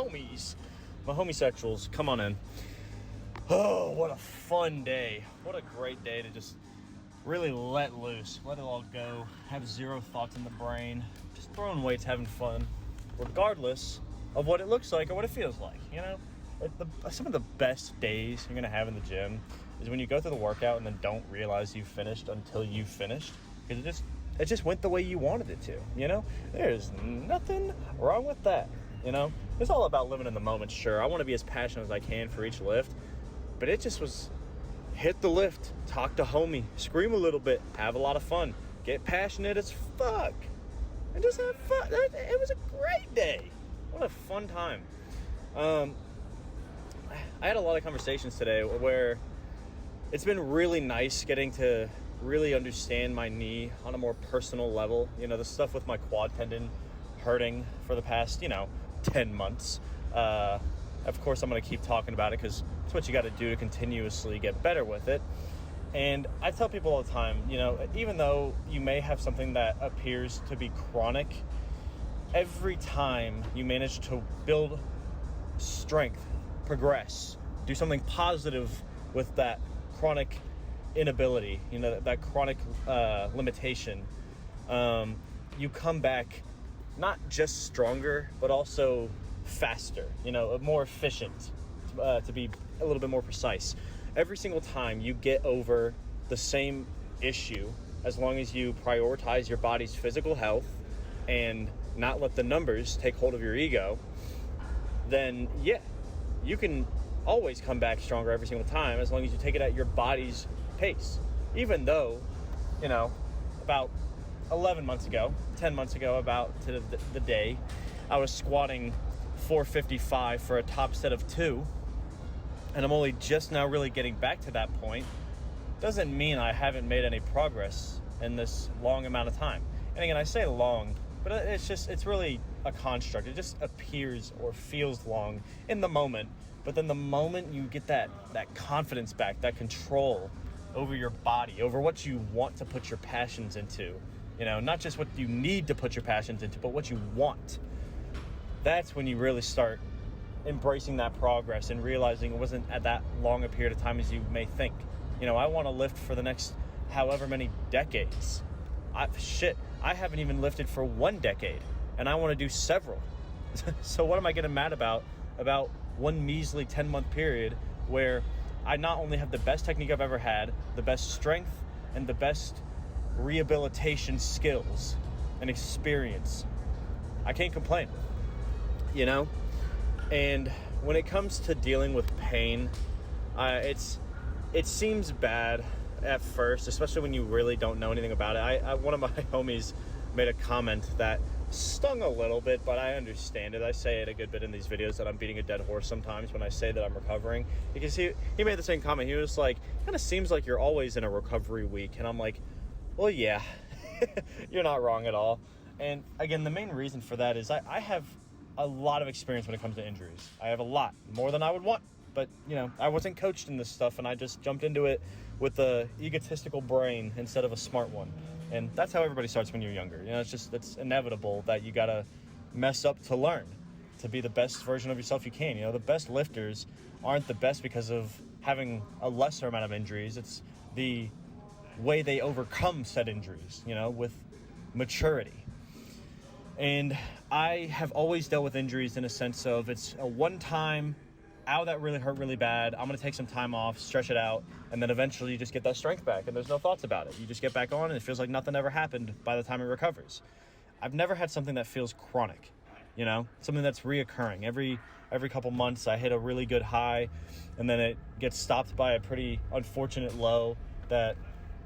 homies, my homosexuals. Come on in. Oh, what a fun day. What a great day to just really let loose, let it all go, have zero thoughts in the brain, just throwing weights, having fun, regardless of what it looks like or what it feels like, you know? Some of the best days you're going to have in the gym is when you go through the workout and then don't realize you finished until you finished, because it just went the way you wanted it to, you know? There's nothing wrong with that, you know? It's all about living in the moment, sure. I want to be as passionate as I can for each lift, but it just was hit the lift, talk to homie, scream a little bit, have a lot of fun, get passionate as fuck, and just have fun. It was a great day. What a fun time. I had a lot of conversations today where it's been really nice getting to really understand my knee on a more personal level. You know, the stuff with my quad tendon hurting for the past, 10 months. Of course, I'm going to keep talking about it because it's what you got to do to continuously get better with it. And I tell people all the time, even though you may have something that appears to be chronic, every time you manage to build strength, progress, do something positive with that chronic inability, that chronic limitation, you come back not just stronger, but also faster, more efficient, to be a little bit more precise. Every single time you get over the same issue, as long as you prioritize your body's physical health and not let the numbers take hold of your ego, then yeah, you can always come back stronger every single time, as long as you take it at your body's pace. Even though, about 11 months ago, 10 months ago, about to the day, I was squatting 455 for a top set of 2, and I'm only just now really getting back to that point. Doesn't mean I haven't made any progress in this long amount of time. And again, I say long, but it's really a construct. It just appears or feels long in the moment, but then the moment you get that confidence back, that control over your body, over what you want to put your passions into, not just what you need to put your passions into, but what you want. That's when you really start embracing that progress and realizing it wasn't at that long a period of time as you may think. I want to lift for the next however many decades. I haven't even lifted for 1 decade, and I want to do several. So what am I getting mad about one measly 10-month period where I not only have the best technique I've ever had, the best strength, and the best rehabilitation skills and experience? I can't complain. And when it comes to dealing with pain, it seems bad at first, especially when you really don't know anything about it. One of my homies made a comment that stung a little bit, but I understand it. I say it a good bit in these videos that I'm beating a dead horse sometimes when I say that I'm recovering, because he made the same comment. He was like, kind of seems like you're always in a recovery week. And I'm like, well, yeah, you're not wrong at all. And again, the main reason for that is I have a lot of experience when it comes to injuries. I have a lot, more than I would want. But, I wasn't coached in this stuff, and I just jumped into it with a egotistical brain instead of a smart one. And that's how everybody starts when you're younger. It's inevitable that you got to mess up to learn, to be the best version of yourself you can. The best lifters aren't the best because of having a lesser amount of injuries. It's the way they overcome said injuries, with maturity. And I have always dealt with injuries in a sense of it's a one-time, ow, that really hurt really bad, I'm going to take some time off, stretch it out, and then eventually you just get that strength back, and there's no thoughts about it. You just get back on, and it feels like nothing ever happened by the time it recovers. I've never had something that feels chronic, something that's reoccurring. Every couple months I hit a really good high, and then it gets stopped by a pretty unfortunate low that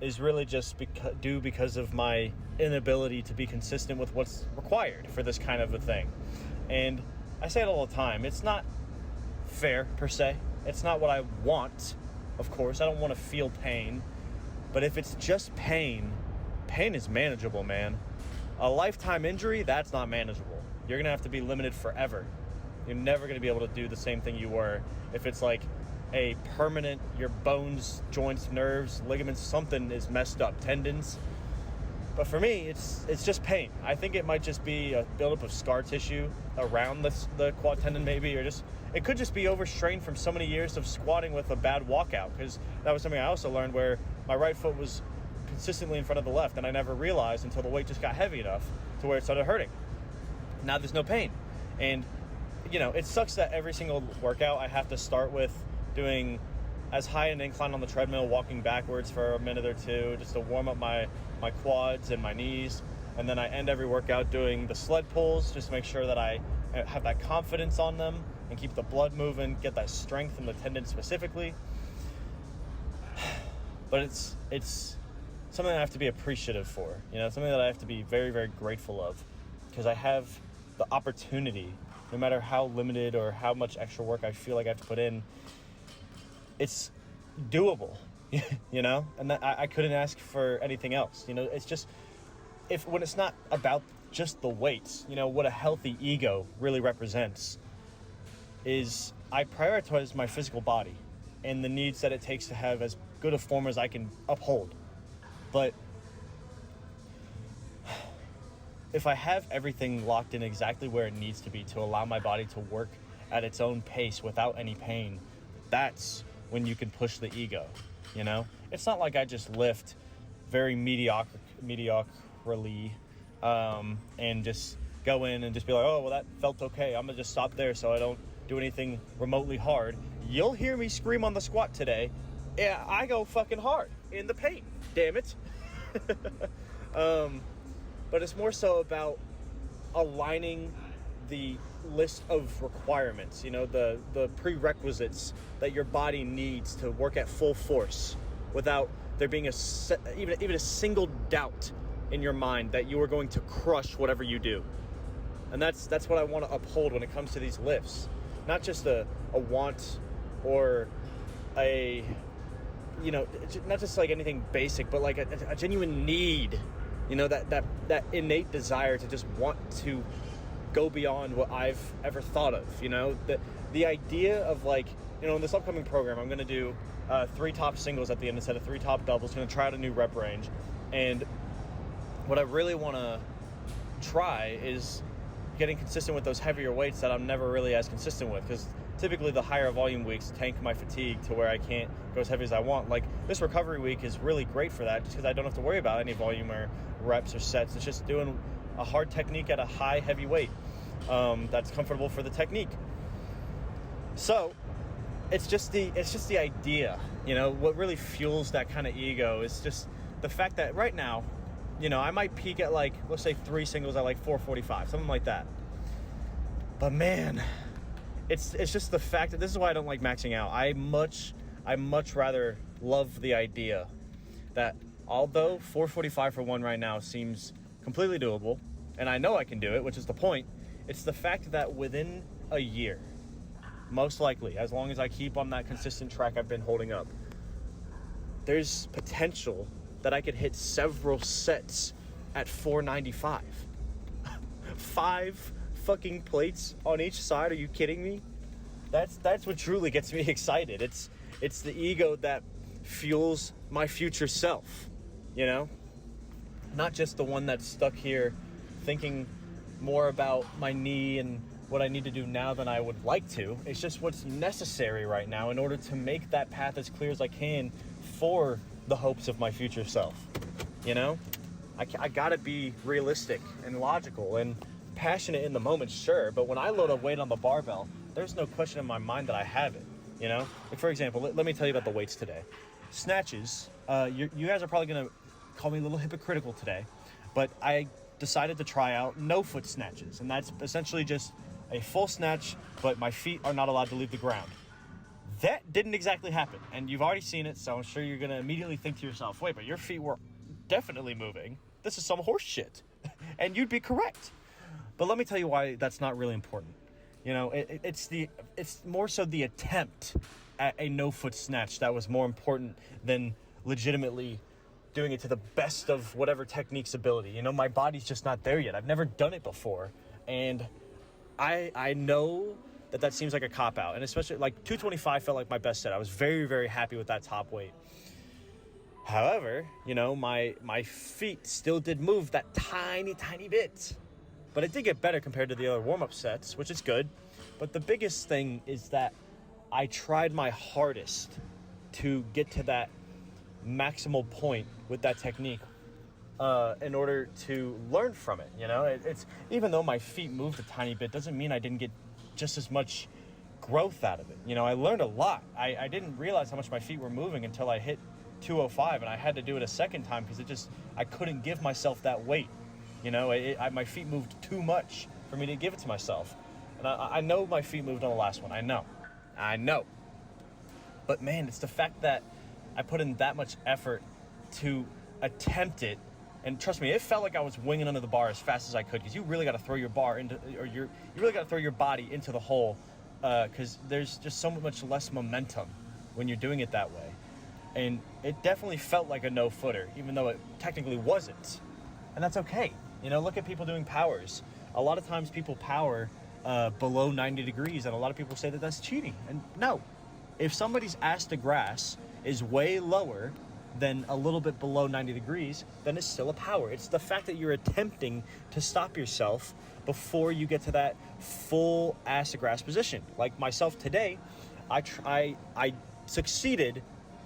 is really just because of my inability to be consistent with what's required for this kind of a thing. And I say it all the time, it's not fair per se. It's not what I want, of course. I don't want to feel pain. But if it's just pain is manageable, man. A lifetime injury, that's not manageable. You're going to have to be limited forever. You're never going to be able to do the same thing you were. If it's like a permanent, your bones, joints, nerves, ligaments, something is messed up, tendons, But for me, it's just pain. I think it might just be a buildup of scar tissue around the quad tendon maybe, or just, it could just be overstrained from so many years of squatting with a bad walkout, because that was something I also learned, where my right foot was consistently in front of the left, and I never realized until the weight just got heavy enough to where it started hurting. Now there's no pain. And, it sucks that every single workout I have to start with doing as high an incline on the treadmill, walking backwards for a minute or two, just to warm up my quads and my knees. And then I end every workout doing the sled pulls, just to make sure that I have that confidence on them and keep the blood moving, get that strength in the tendon specifically. But it's something I have to be appreciative for, something that I have to be very, very grateful of, because I have the opportunity, no matter how limited or how much extra work I feel like I have to put in, it's doable, and I couldn't ask for anything else. It's just, when it's not about just the weights, what a healthy ego really represents is I prioritize my physical body and the needs that it takes to have as good a form as I can uphold. But if I have everything locked in exactly where it needs to be to allow my body to work at its own pace without any pain, that's when you can push the ego, It's not like I just lift very mediocrely and just go in and just be like, oh, well, that felt okay. I'm going to just stop there so I don't do anything remotely hard. You'll hear me scream on the squat today. Yeah, I go fucking hard in the paint, damn it. But it's more so about aligning the list of requirements, the prerequisites that your body needs to work at full force without there being even a single doubt in your mind that you are going to crush whatever you do. And that's what I want to uphold when it comes to these lifts. Not just a want or a, not just like anything basic, but like a genuine need, that innate desire to just want to go beyond what I've ever thought of, the idea of like, in this upcoming program, I'm going to do 3 top singles at the end instead of 3 top doubles, going to try out a new rep range. And what I really want to try is getting consistent with those heavier weights that I'm never really as consistent with, because typically the higher volume weeks tank my fatigue to where I can't go as heavy as I want. Like this recovery week is really great for that, just because I don't have to worry about any volume or reps or sets. It's just doing a hard technique at a high heavy weight that's comfortable for the technique. So it's just the idea, what really fuels that kind of ego is just the fact that right now, I might peak at like, let's say 3 singles at like 445, something like that. But man, it's just the fact that this is why I don't like maxing out. I much rather love the idea that although 445 for one right now seems completely doable, and I know I can do it, which is the point, it's the fact that within a year, most likely, as long as I keep on that consistent track I've been holding up, there's potential that I could hit several sets at 495. 5 fucking plates on each side. Are you kidding me? That's what truly gets me excited. It's the ego that fuels my future self, Not just the one that's stuck here thinking more about my knee and what I need to do now than I would like to. It's just what's necessary right now in order to make that path as clear as I can for the hopes of my future self. I gotta be realistic and logical and passionate in the moment, sure, but when I load a weight on the barbell, there's no question in my mind that I have it. Like for example, let me tell you about the weights today. Snatches, you guys are probably gonna call me a little hypocritical today, but I decided to try out no foot snatches, and that's essentially just a full snatch, but my feet are not allowed to leave the ground. That didn't exactly happen, and you've already seen it, so I'm sure you're gonna immediately think to yourself, wait, but your feet were definitely moving. This is some horse shit. And you'd be correct. But let me tell you why that's not really important. It's more so the attempt at a no foot snatch that was more important than legitimately doing it to the best of whatever technique's ability. My body's just not there yet. I've never done it before. And I know that seems like a cop-out. And especially, like, 225 felt like my best set. I was very, very happy with that top weight. However, you know, my feet still did move that tiny bit. But it did get better compared to the other warm-up sets, which is good. But the biggest thing is that I tried my hardest to get to that maximal point with that technique in order to learn from it. You know, it's even though my feet moved a tiny bit, doesn't mean I didn't get just as much growth out of it. You know, I learned a lot. I didn't realize how much my feet were moving until I hit 205, and I had to do it a second time because I couldn't give myself that weight. You know, my feet moved too much for me to give it to myself. And I know my feet moved on the last one. I know. But man, it's the fact that I put in that much effort to attempt it. And trust me, it felt like I was winging under the bar as fast as I could, because you really got to throw your bar into, or you really got to throw your body into the hole, because there's just so much less momentum when you're doing it that way. And it definitely felt like a no-footer, even though it technically wasn't. And that's okay. You know, look at people doing powers. A lot of times people power below 90 degrees, and a lot of people say that that's cheating. And no, if somebody's ass to grass is way lower than a little bit below 90 degrees, then it's still a power. It's the fact that you're attempting to stop yourself before you get to that full ass to grass position. Like myself today, I succeeded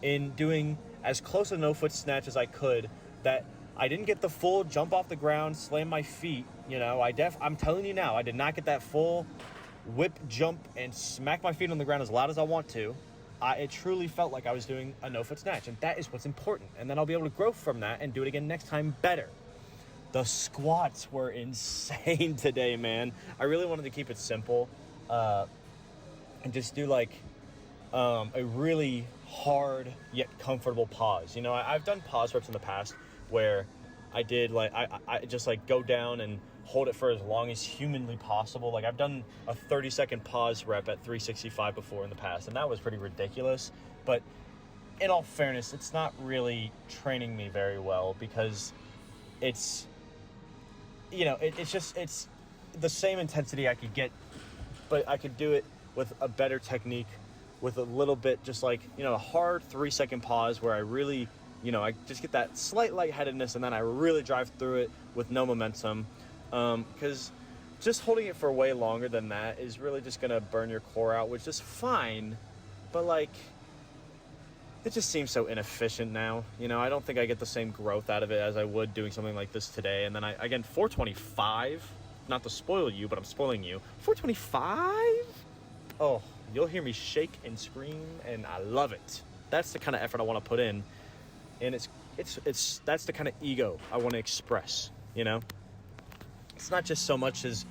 in doing as close to no foot snatch as I could. That I didn't get the full jump off the ground, slam my feet. You know, I'm telling you now, I did not get that full whip, jump, and smack my feet on the ground as loud as I want to. It truly felt like I was doing a no-foot snatch, and that is what's important. And then I'll be able to grow from that and do it again next time better. The squats were insane today, man. I really wanted to keep it simple and just do like a really hard yet comfortable pause. You know, I've done pause reps in the past where I did like I just like go down and hold it for as long as humanly possible. Like I've done a 30-second pause rep at 365 before in the past, and that was pretty ridiculous. But in all fairness, it's not really training me very well, because it's, you know, it's the same intensity I could get, but I could do it with a better technique, with a little bit just like, you know, a hard 3-second pause where I really, you know, I just get that slight lightheadedness, and then I really drive through it with no momentum. Because just holding it for way longer than that is really just going to burn your core out, which is fine. But like, it just seems so inefficient now. You know, I don't think I get the same growth out of it as I would doing something like this today. And then again, 425, not to spoil you, but I'm spoiling you. 425? Oh, you'll hear me shake and scream, and I love it. That's the kind of effort I want to put in. And that's the kind of ego I want to express, you know? It's not just so much as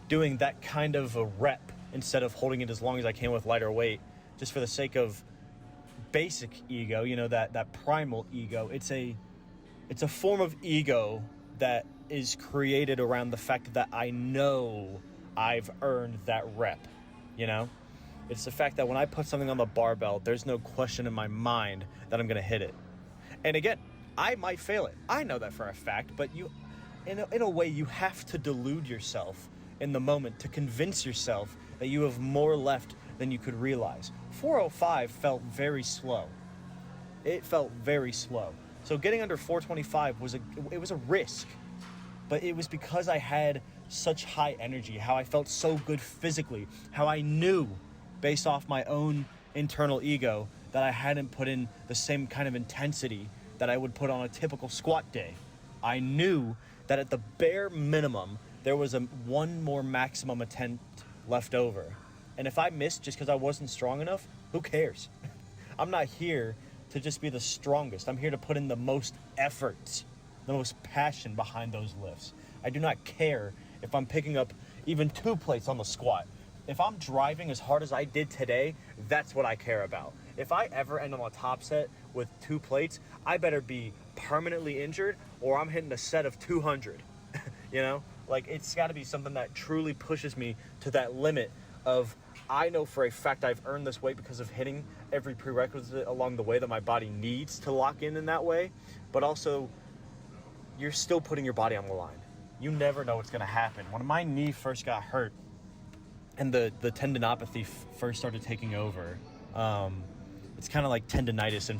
doing that kind of a rep instead of holding it as long as I can with lighter weight, just for the sake of basic ego, you know, that primal ego. It's a form of ego that is created around the fact that I know I've earned that rep, you know? It's the fact that when I put something on the barbell, there's no question in my mind that I'm going to hit it. And again, I might fail it. I know that for a fact, but in a way, you have to delude yourself in the moment to convince yourself that you have more left than you could realize. 405 felt very slow. It felt very slow. So getting under 425 was a risk, but it was because I had such high energy, how I felt so good physically, how I knew based off my own internal ego that I hadn't put in the same kind of intensity that I would put on a typical squat day. I knew that at the bare minimum, there was one more maximum attempt left over. And if I missed just because I wasn't strong enough, who cares? I'm not here to just be the strongest. I'm here to put in the most effort, the most passion behind those lifts. I do not care if I'm picking up even 2 plates on the squat. If I'm driving as hard as I did today, that's what I care about. If I ever end on a top set with 2 plates, I better be permanently injured or I'm hitting a set of 200. You know, like it's got to be something that truly pushes me to that limit of, I know for a fact I've earned this weight because of hitting every prerequisite along the way that my body needs to lock in that way. But also, you're still putting your body on the line. You never know what's going to happen. When my knee first got hurt and the tendinopathy first started taking over, it's kind of like tendinitis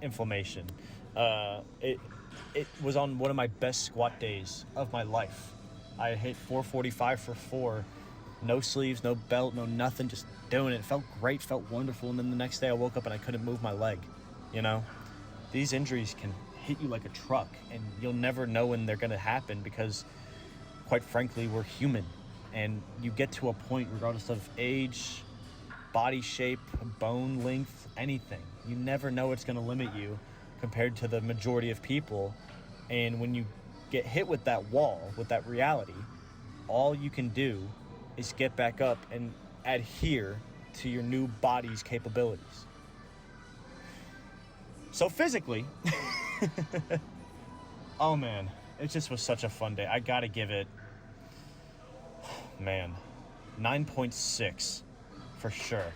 inflammation. It was on one of my best squat days of my life. I hit 445 for 4, no sleeves, no belt, no nothing, just doing it. It felt great, felt wonderful. And then the next day I woke up and I couldn't move my leg. You know, these injuries can hit you like a truck, and you'll never know when they're going to happen because, quite frankly, we're human. And you get to a point, regardless of age, body shape, bone length, anything. You never know what's going to limit you compared to the majority of people. And when you get hit with that wall, with that reality, all you can do is get back up and adhere to your new body's capabilities. So physically, oh man, it just was such a fun day. I gotta give it, man, 9.6 for sure.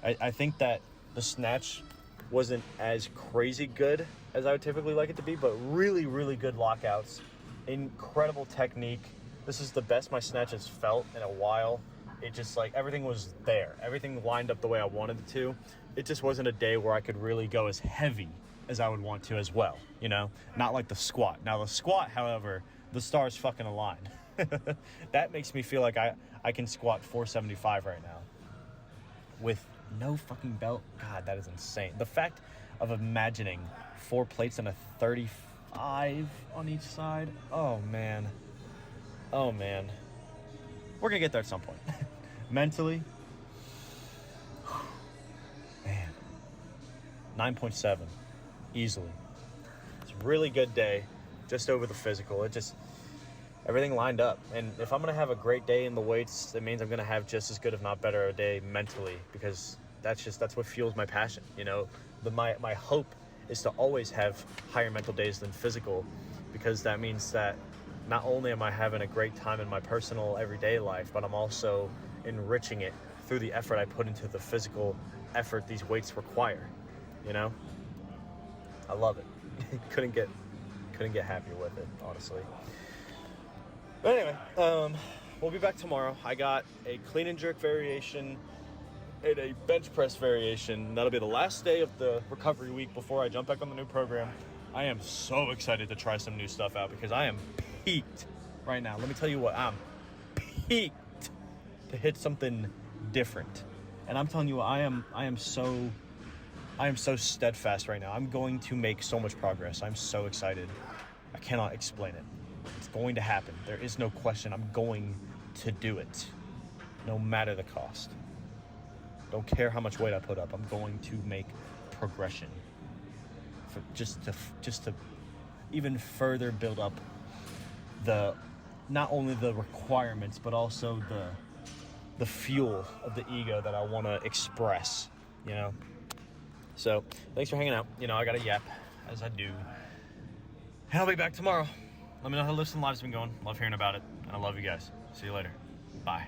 I think that the snatch wasn't as crazy good as I would typically like it to be, but really, really good lockouts, incredible technique. This is the best my snatch has felt in a while. It just, like, everything was there. Everything lined up the way I wanted it to. It just wasn't a day where I could really go as heavy as I would want to as well, you know? Not like the squat. Now, the squat, however, the stars fucking aligned. That makes me feel like I can squat 475 right now with no fucking belt. God, that is insane. The fact of imagining 4 plates and a 35 on each side. Oh, man. Oh, man. We're going to get there at some point. Mentally, man, 9.7, easily. It's a really good day, just over the physical. Everything lined up. And if I'm going to have a great day in the weights, it means I'm going to have just as good, if not better, a day mentally, because that's what fuels my passion. You know, my hope is to always have higher mental days than physical, because that means that not only am I having a great time in my personal everyday life, but I'm also enriching it through the effort I put into the physical effort these weights require. You know, I love it. couldn't get happier with it, honestly. But anyway, we'll be back tomorrow. I got a clean and jerk variation and a bench press variation. That'll be the last day of the recovery week before I jump back on the new program. I am so excited to try some new stuff out because I am peaked right now. Let me tell you what, I'm peaked to hit something different. And I'm telling you what, I am so steadfast right now. I'm going to make so much progress. I'm so excited. I cannot explain it. It's going to happen. There is no question. I'm going to do it, no matter the cost. Don't care how much weight I put up. I'm going to make progression. Just to even further build up not only the requirements, but also the fuel of the ego that I want to express, you know? So thanks for hanging out. You know, I got a yap, as I do. And I'll be back tomorrow. Let me know how the Lifts and Lives have been going. Love hearing about it. And I love you guys. See you later. Bye.